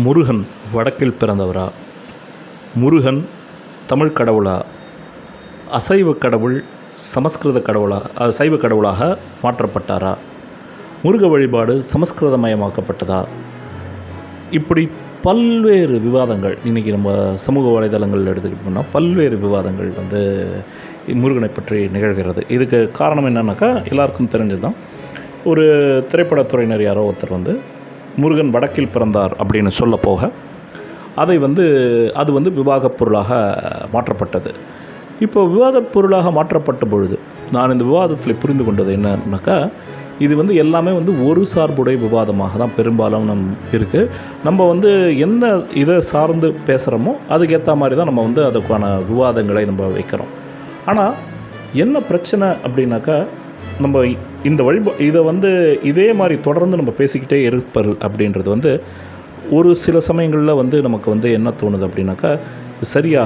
முருகன் வடக்கில் பிறந்தவரா? முருகன் தமிழ் கடவுளா? அசைவ கடவுள் சமஸ்கிருத கடவுளா, சைவ கடவுளாக மாற்றப்பட்டாரா? முருக வழிபாடு சமஸ்கிருதமயமாக்கப்பட்டதா? இப்படி பல்வேறு விவாதங்கள் இன்றைக்கி நம்ம சமூக வலைதளங்கள் எடுத்துக்கிட்டோம்னா பல்வேறு விவாதங்கள் முருகனை பற்றி நிகழ்கிறது. இதுக்கு காரணம் என்னன்னாக்கா, எல்லாருக்கும் தெரிஞ்சது தான். ஒரு திரைப்படத்துறையினர் யாரோ ஒருத்தர் முருகன் வடக்கில் பிறந்தார் அப்படின்னு சொல்ல போக அது விவாதப் பொருளாக மாற்றப்பட்டது. இப்போ விவாதப் பொருளாக மாற்றப்பட்ட பொழுது நான் இந்த விவாதத்தில் புரிந்து கொண்டது என்னன்னாக்கா, இது எல்லாமே ஒரு சார்புடைய விவாதமாக தான் பெரும்பாலும் இருக்குது. நம்ம எந்த இதை சார்ந்து பேசுகிறோமோ அதுக்கேற்ற மாதிரி தான் நம்ம அதுக்கான விவாதங்களை நம்ம வைக்கிறோம். ஆனால் என்ன பிரச்சனை அப்படின்னாக்கா, நம்ம இந்த இதை இதே மாதிரி தொடர்ந்து நம்ம பேசிக்கிட்டே இருப்பது அப்படின்றது ஒரு சில சமயங்களில் நமக்கு என்ன தோணுது அப்படின்னாக்கா, சரியா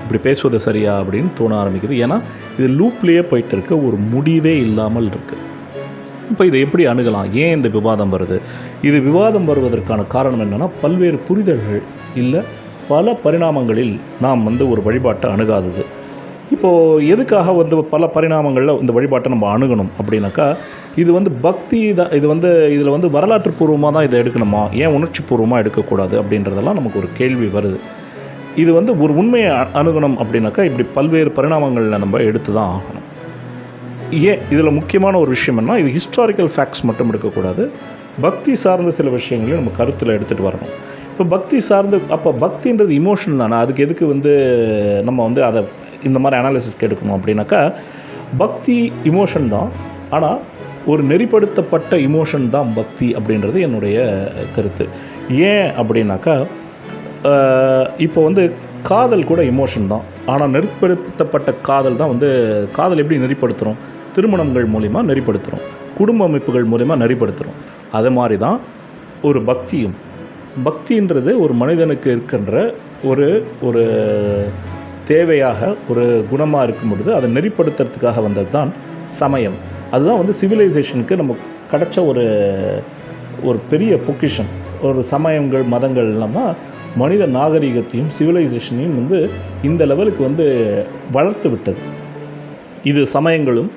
இப்படி பேசுவது சரியா அப்படின்னு தோண ஆரம்பிக்குது. ஏன்னா இது லூப்லேயே போயிட்டு இருக்க, ஒரு முடிவே இல்லாமல் இருக்குது. இப்போ இதை எப்படி அணுகலாம்? ஏன் இந்த விவாதம் வருது? இது விவாதம் வருவதற்கான காரணம் என்னென்னா, பல்வேறு புரிதல்கள் இல்லை பல பரிணாமங்களில் நாம் ஒரு வழிபாட்டை அணுகாதது. இப்போது எதுக்காக பல பரிணாமங்களில் இந்த வழிபாட்டை நம்ம அணுகணும் அப்படின்னாக்கா, இது பக்தி தான். இதில் வரலாற்று பூர்வமாக தான் இதை எடுக்கணுமா, ஏன் உணர்ச்சி பூர்வமாக எடுக்கக்கூடாது அப்படின்றதெல்லாம் நமக்கு ஒரு கேள்வி வருது. இது ஒரு உண்மையை அணுகணும் அப்படின்னாக்கா, இப்படி பல்வேறு பரிணாமங்களில் நம்ம எடுத்து தான் ஆகணும். ஏன் இதில் முக்கியமான ஒரு விஷயம் என்ன, இது ஹிஸ்டாரிக்கல் ஃபேக்ட்ஸ் மட்டும் எடுக்கக்கூடாது, பக்தி சார்ந்த சில விஷயங்களையும் நம்ம கருத்தில் எடுத்துகிட்டு வரணும். இப்போ பக்தி சார்ந்து, அப்போ பக்தின்றது இமோஷன் தானே, அதுக்கு எதுக்கு நம்ம அதை இந்த மாதிரி அனாலிசிஸ்க்கு எடுக்கணும் அப்படின்னாக்கா, பக்தி இமோஷன் தான். ஆனால் ஒரு நெறிப்படுத்தப்பட்ட இமோஷன் தான் பக்தி அப்படின்றது என்னுடைய கருத்து. ஏன் அப்படின்னாக்கா, இப்போ காதல் கூட இமோஷன் தான். ஆனால் நெறிப்படுத்தப்பட்ட காதல் தான் காதல் எப்படி நெறிப்படுத்துகிறோம்? திருமணங்கள் மூலிமா நெறிப்படுத்துகிறோம், குடும்ப அமைப்புகள் மூலிமா நெறிப்படுத்துகிறோம். அது மாதிரி தான் ஒரு பக்தியும். பக்தின்றது ஒரு மனிதனுக்கு இருக்கின்ற ஒரு தேவையாக, ஒரு குணமாக இருக்கும் பொழுது அதை நெறிப்படுத்துறதுக்காக வந்தது தான் சமயம். அதுதான் சிவிலைசேஷனுக்கு நம்ம கிடச்ச ஒரு பெரிய பொக்கிஷன். ஒரு சமயங்கள் மதங்கள் இல்லாமல் மனித நாகரிகத்தையும் சிவிலைசேஷனையும் இந்த லெவலுக்கு வளர்த்து விட்டது. இது சமயங்களும்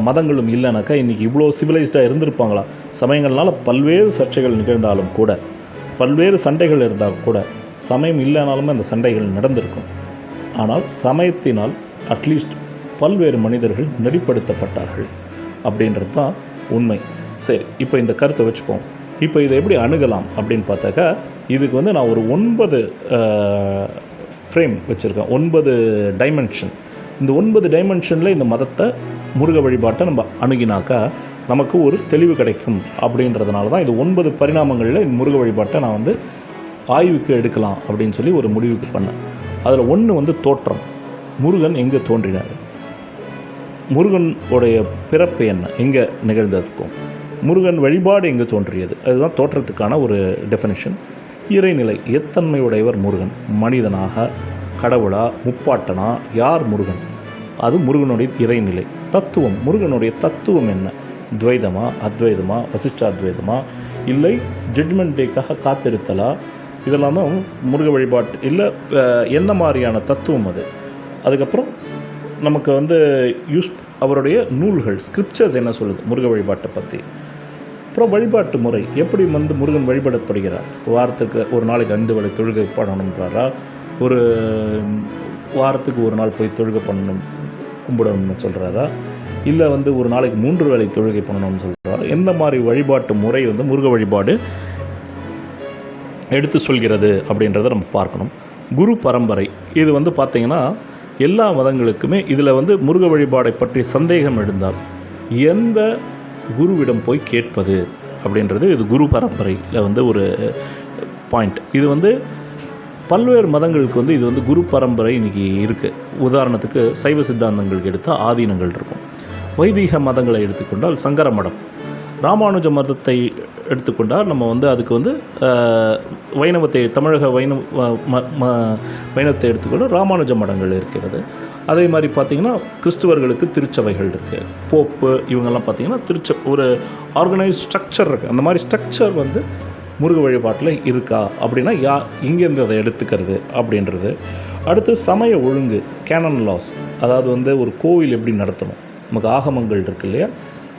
மதங்களும் இல்லைனாக்கா இன்றைக்கி இவ்வளோ சிவிலைஸ்டாக இருந்திருப்பாங்களா? சமயங்கள்னால பல்வேறு சர்ச்சைகள் நிகழ்ந்தாலும் கூட, பல்வேறு சண்டைகள் இருந்தால் கூட, சமயம் இல்லைனாலுமே அந்த சண்டைகள் நடந்திருக்கும். ஆனால் சமயத்தினால் அட்லீஸ்ட் பல்வேறு மனிதர்கள் நெறிப்படுத்தப்பட்டார்கள் அப்படின்றது தான் உண்மை. சரி, இப்போ இந்த கருத்தை வச்சுப்போம். இப்போ இதை எப்படி அணுகலாம் அப்படின்னு பார்த்தாக்கா, இதுக்கு நான் ஒரு 9 ஃப்ரேம் வச்சுருக்கேன், 9 டைமென்ஷன். இந்த 9 டைமென்ஷனில் இந்த மதத்தை, முருக வழிபாட்டை நம்ம அணுகினாக்கா நமக்கு ஒரு தெளிவு கிடைக்கும். அப்படின்றதுனால தான் இது 9 பரிணாமங்களில் இந்த முருக வழிபாட்டை நான் ஆய்வுக்கு எடுக்கலாம் அப்படின்னு சொல்லி ஒரு முடிவுக்கு பண்ணேன். அதில் ஒன்று தோற்றம். முருகன் எங்கே தோன்றினார்? முருகன் உடைய பிறப்பு என்ன, எங்கே நிகழ்ந்ததுக்கும் முருகன் வழிபாடு எங்கே தோன்றியது, அதுதான் தோற்றத்துக்கான ஒரு டெஃபினிஷன். இறைநிலை, எத்தன்மையுடையவர் முருகன்? மனிதனாக, கடவுளா, முப்பாட்டனா, யார் முருகன்? அது முருகனுடைய இறைநிலை. தத்துவம், முருகனுடைய தத்துவம் என்ன? துவைதமா, அத்வைதமா, வசிஷ்டாத்வைதமா, இல்லை ஜட்ஜ்மெண்ட் டேக்காக காத்திருத்தலா? இதெல்லாம் தான் முருக வழிபாட்டு. இல்லை என்ன மாதிரியான தத்துவம் அது? அதுக்கப்புறம் நமக்கு அவருடைய நூல்கள், ஸ்கிரிப்சர்ஸ் என்ன சொல்லுது முருக வழிபாட்டை பற்றி? அப்புறம் வழிபாட்டு முறை எப்படி முருகன் வழிபடப்படுகிறார்? வாரத்துக்கு ஒரு நாளைக்கு 5 வேளை தொழுகை பண்ணணுன்றாரா? ஒரு வாரத்துக்கு ஒரு நாள் போய் தொழுகை பண்ணணும், கும்பிடணும்னு சொல்கிறாரா? இல்லை ஒரு நாளைக்கு 3 வேளை தொழுகை பண்ணணும்னு சொல்கிறாரா? எந்த மாதிரி வழிபாட்டு முறை முருக வழிபாடு எடுத்து சொல்கிறது அப்படின்றத நம்ம பார்க்கணும். குரு பரம்பரை, இது பார்த்திங்கன்னா எல்லா மதங்களுக்குமே இதில் முருக வழிபாடை பற்றி சந்தேகம் எழுந்தால் எந்த குருவிடம் போய் கேட்பது அப்படின்றது இது குரு பரம்பரையில் ஒரு பாயிண்ட். இது பல்வேறு மதங்களுக்கு இது குரு பரம்பரை இன்றைக்கி இருக்குது. உதாரணத்துக்கு சைவ சித்தாந்தங்களுக்கு எடுத்தால் ஆதீனங்கள் இருக்கும். வைதிக மதங்களை எடுத்துக்கொண்டால் சங்கர மடம். ராமானுஜ மதத்தை எடுத்துக்கொண்டால் நம்ம அதுக்கு வைணவத்தை, தமிழக வைணவத்தை எடுத்துக்கொண்டால் ராமானுஜ மடங்கள் இருக்கிறது. அதே மாதிரி பார்த்திங்கன்னா கிறிஸ்துவர்களுக்கு திருச்சபைகள் இருக்குது. போப்பு இவங்கெல்லாம் பார்த்திங்கன்னா ஒரு ஆர்கனைஸ் ஸ்ட்ரக்சர் இருக்குது. அந்த மாதிரி ஸ்ட்ரக்சர் முருக வழிபாட்டில் இருக்கா அப்படின்னா இங்கேருந்து அதை எடுத்துக்கிறது அப்படின்றது. அடுத்து சமய ஒழுங்கு, கேனன் லாஸ், அதாவது வந்து ஒரு கோவில் எப்படி நடத்தணும், நமக்கு ஆகமங்கள் இருக்குது இல்லையா,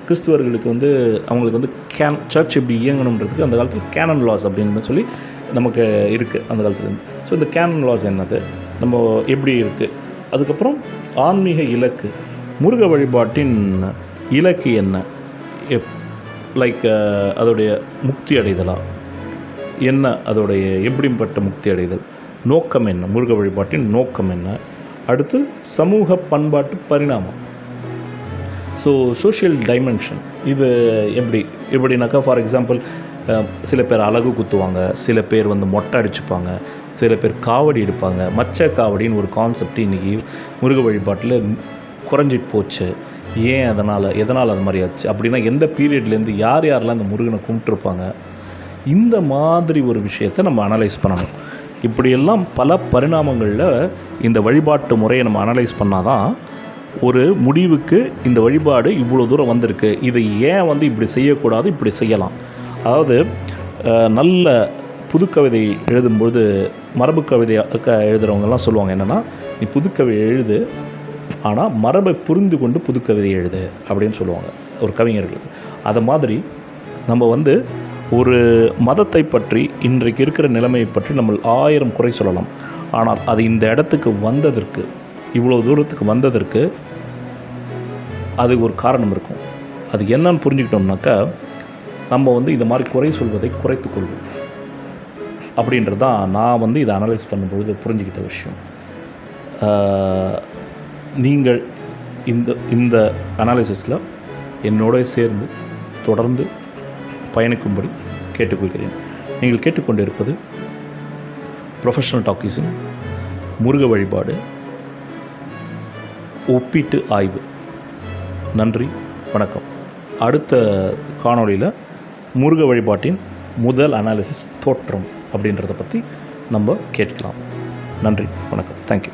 கிறிஸ்துவர்களுக்கு வந்து அவங்களுக்கு வந்து சர்ச் எப்படி இயங்கணுன்றதுக்கு அந்த காலத்தில் கேனன் லாஸ் அப்படின்னு சொல்லி நமக்கு இருக்குது அந்த காலத்துலேருந்து. ஸோ இந்த கேனன் லாஸ் என்னது, நம்ம எப்படி இருக்குது. அதுக்கப்புறம் ஆன்மீக இலக்கு, முருக வழிபாட்டின் இலக்கு என்ன, லைக் அதோடைய முக்தி அடைதலா என்ன, அதோடைய எப்படிப்பட்ட முக்தி அடைதல், நோக்கம் என்ன, முருக வழிபாட்டின் நோக்கம் என்ன. அடுத்து சமூக பண்பாட்டு பரிணாமம், ஸோ சோஷியல் டைமென்ஷன், இது எப்படினாக்கா ஃபார் எக்ஸாம்பிள் சில பேர் அலகு குத்துவாங்க, சில பேர் வந்து மொட்டை அடிச்சுப்பாங்க, சில பேர் காவடி எடுப்பாங்க. மச்ச காவடின்னு ஒரு கான்செப்ட் இன்றைக்கி முருக வழிபாட்டில் குறைஞ்சிட்டு போச்சு. ஏன், எதனால் அது மாதிரி ஆச்சு அப்படின்னா, எந்த பீரியட்லேருந்து யாரெல்லாம் இந்த முருகனை கும்பிட்டுருப்பாங்க, இந்த மாதிரி ஒரு விஷயத்தை நம்ம அனலைஸ் பண்ணணும். இப்படியெல்லாம் பல பரிணாமங்களில் இந்த வழிபாட்டு முறையை நம்ம அனலைஸ் பண்ணால் தான் ஒரு முடிவுக்கு இந்த வழிபாடு இவ்வளோ தூரம் வந்திருக்கு, இதை ஏன் வந்து இப்படி செய்யக்கூடாது, இப்படி செய்யலாம். அதாவது நல்ல புதுக்கவிதை எழுதும்பொழுது மரபு கவிதை எழுதுகிறவங்கெல்லாம் சொல்லுவாங்க என்னென்னா, நீ புதுக்கவிதை எழுது, ஆனால் மரபை புரிந்து கொண்டு புதுக்கவிதை எழுது அப்படின்னு சொல்லுவாங்க ஒரு கவிஞர்களுக்கு. அதை மாதிரி நம்ம வந்து ஒரு மதத்தை பற்றி, இன்றைக்கு இருக்கிற நிலைமையை பற்றி நம்ம 1000 குறை சொல்லலாம். ஆனால் அது இந்த இடத்துக்கு வந்ததற்கு, இவ்வளோ தூரத்துக்கு வந்ததற்கு அது ஒரு காரணம் இருக்கும். அது என்னன்னு புரிஞ்சுக்கிட்டோம்னாக்கா, நம்ம வந்து இந்த மாதிரி குறை சொல்வதை குறைத்துக்கொள்வோம் அப்படின்றது தான் நான் வந்து இதை அனலைஸ் பண்ணும்பொழுது புரிஞ்சுக்கிட்ட விஷயம். நீங்கள் இந்த அனாலிசிஸில் என்னோட சேர்ந்து தொடர்ந்து பயணிக்கும்படி கேட்டுக்கொள்கிறேன். நீங்கள் கேட்டுக்கொண்டிருப்பது ப்ரொஃபஷனல் டாக்கீஸின் முருக வழிபாடு ஒப்பீட்டு ஆய்வு. நன்றி, வணக்கம். அடுத்த காணொளியில் முருக வழிபாட்டின் முதல் அனாலிசிஸ் தோற்றம் அப்படின்றத பற்றி நம்ம கேட்கலாம். நன்றி, வணக்கம். தேங்க்யூ.